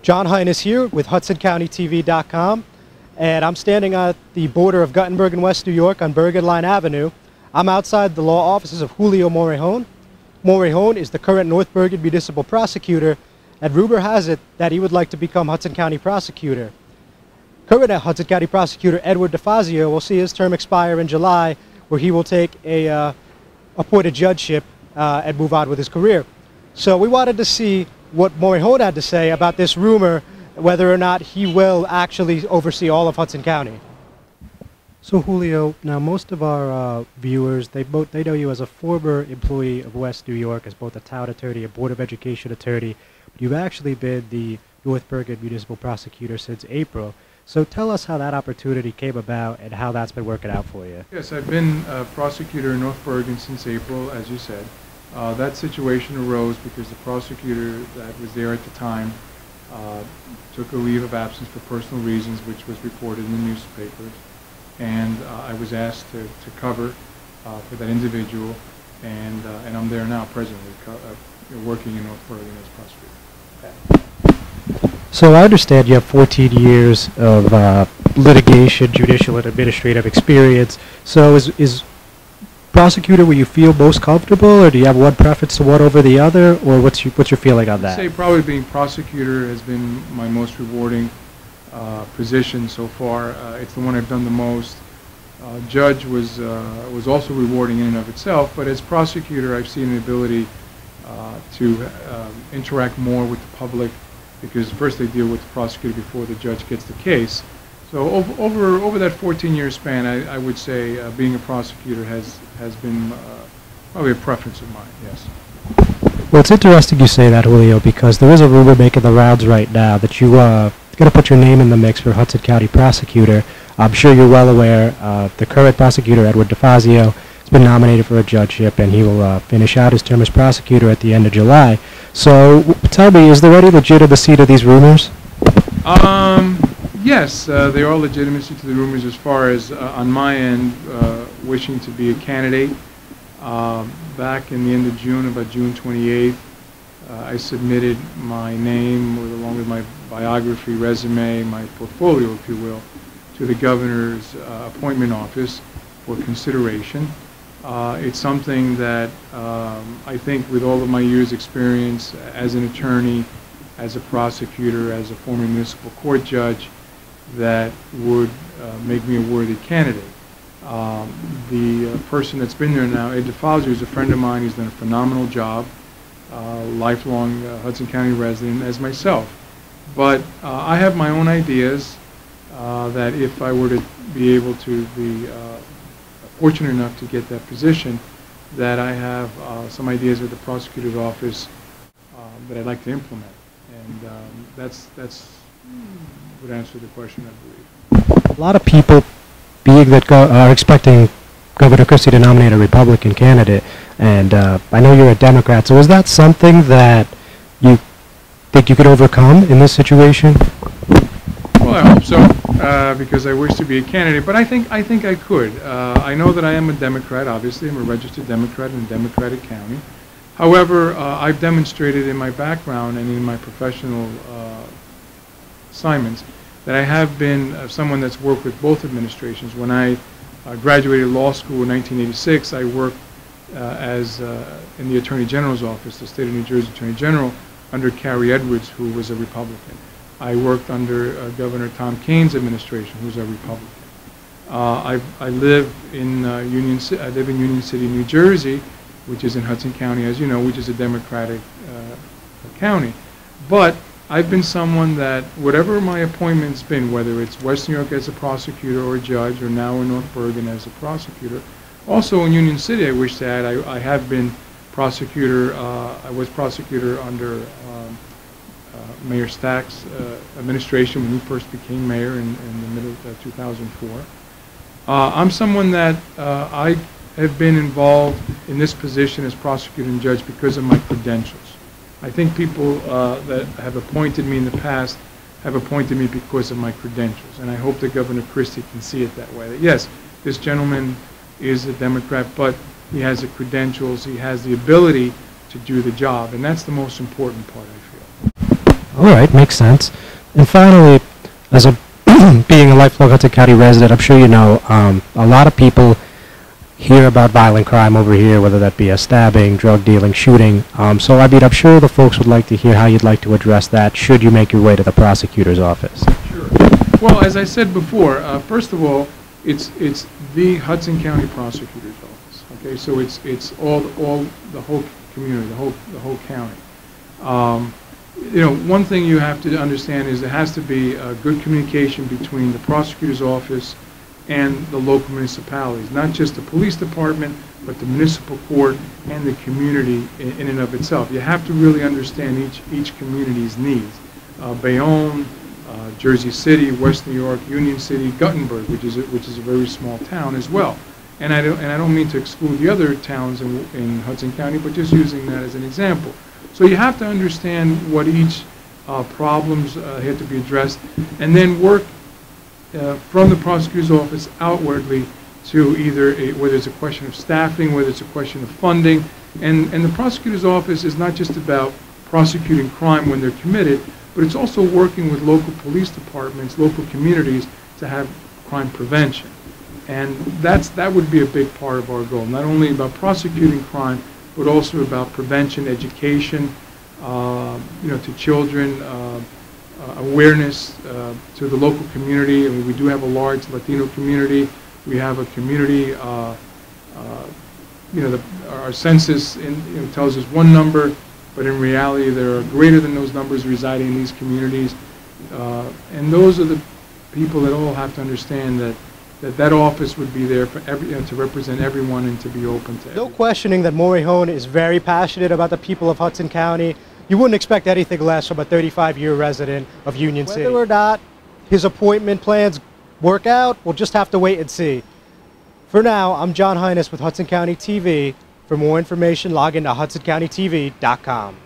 John Hines here with HudsonCountyTV.com, and I'm standing at the border of Guttenberg and West New York on Bergen Line Avenue. I'm outside the law offices of Julio Morejon. Morejon is the current North Bergen Municipal Prosecutor, and rumor has it that he would like to become Hudson County Prosecutor. Current Hudson County Prosecutor Edward DeFazio will see his term expire in July, where he will take a appointed judgeship and move on with his career. So we wanted to see what Morejon had to say about this rumor, whether or not he will actually oversee all of Hudson County. So Julio, now most of our viewers, they know you as a former employee of West New York, as both a town attorney and Board of Education attorney. You've actually been the North Bergen Municipal Prosecutor since April. So tell us how that opportunity came about and how that's been working out for you. Yes, I've been a prosecutor in North Bergen since April, as you said. That situation arose because the prosecutor that was there at the time took a leave of absence for personal reasons, which was reported in the newspapers. And I was asked to cover for that individual, and I'm there now presently, working in North Bergen as prosecutor. So I understand you have 14 years of litigation, judicial, and administrative experience. So is prosecutor where you feel most comfortable, or do you have one preference to one over the other, or what's your feeling on that? I'd say probably being prosecutor has been my most rewarding position so far. It's the one I've done the most. Judge was also rewarding in and of itself, but as prosecutor I've seen the ability to interact more with the public, because first they deal with the prosecutor before the judge gets the case. So over that 14-year span, I would say being a prosecutor has been probably a preference of mine, yes. Well, it's interesting you say that, Julio, because there is a rumor making the rounds right now that you're going to put your name in the mix for Hudson County Prosecutor. I'm sure you're well aware the current prosecutor, Edward DeFazio, has been nominated for a judgeship, and he will finish out his term as prosecutor at the end of July. So tell me, is there any legitimacy to these rumors? Yes, there are legitimacy to the rumors as far as, on my end, wishing to be a candidate. Back in the end of June, about June 28th, I submitted my name along with my biography, resume, my portfolio, if you will, to the governor's appointment office for consideration. It's something that I think, with all of my years' experience as an attorney, as a prosecutor, as a former municipal court judge, that would make me a worthy candidate. The person that's been there now, Ed DeFazio, is a friend of mine. He's done a phenomenal job, lifelong Hudson County resident as myself. But I have my own ideas that if I were to be able to be fortunate enough to get that position, that I have some ideas with the prosecutor's office that I'd like to implement. And that's would answer the question, I believe. A lot of people, being that are expecting Governor Christie to nominate a Republican candidate, and I know you're a Democrat, so is that something that you think you could overcome in this situation? Well, I hope so, because I wish to be a candidate, but I think I could. I know that I am a Democrat, obviously. I'm a registered Democrat in a Democratic county. However, I've demonstrated in my background and in my professional assignments that I have been someone that's worked with both administrations. When I graduated law school in 1986, I worked in the Attorney General's office, the State of New Jersey Attorney General, under Carrie Edwards, who was a Republican. I worked under Governor Tom Kaine's administration, who was a Republican. I live in Union City, New Jersey, which is in Hudson County, as you know, which is a Democratic county. But I've been someone that, whatever my appointment's been, whether it's West New York as a prosecutor or a judge, or now in North Bergen as a prosecutor, also in Union City, I wish to add, I have been prosecutor. I was prosecutor under Mayor Stack's administration when he first became mayor in the middle of 2004. I'm someone that I have been involved in this position as prosecutor and judge because of my credentials. I think people that have appointed me in the past have appointed me because of my credentials, and I hope that Governor Christie can see it that way. That yes, this gentleman is a Democrat, but he has the credentials, he has the ability to do the job, and that's the most important part, I feel. All right, makes sense. And finally, as a being a lifelong Hudson County resident, I'm sure you know a lot of people hear about violent crime over here, whether that be a stabbing, drug dealing, shooting. So I mean, I'm sure the folks would like to hear how you'd like to address that should you make your way to the prosecutor's office. Sure. Well, as I said before, first of all, it's the Hudson County Prosecutor's office. Okay, so it's all the whole community, the whole county. You know, one thing you have to understand is there has to be a good communication between the prosecutor's office and the local municipalities, not just the police department, but the municipal court and the community in and of itself. You have to really understand each community's needs. Bayonne, Jersey City, West New York, Union City, Guttenberg, which is a very small town as well. And I don't mean to exclude the other towns in Hudson County, but just using that as an example. So you have to understand what each problems have to be addressed, and then work from the prosecutor's office outwardly to either whether it's a question of staffing, whether it's a question of funding, and the prosecutor's office is not just about prosecuting crime when they're committed, but it's also working with local police departments, local communities to have crime prevention. And that would be a big part of our goal, not only about prosecuting crime, but also about prevention, education, you know, to children, awareness to the local community. I mean, we do have a large Latino community. We have a community, you know, our census tells us one number, but in reality there are greater than those numbers residing in these communities. And those are the people that all have to understand that office would be there for to represent everyone and to be open to everyone. No questioning that Morejon is very passionate about the people of Hudson County. You wouldn't expect anything less from a 35-year resident of Union City. Whether or not his appointment plans work out, we'll just have to wait and see. For now, I'm John Hines with Hudson County TV. For more information, log in to hudsoncountytv.com.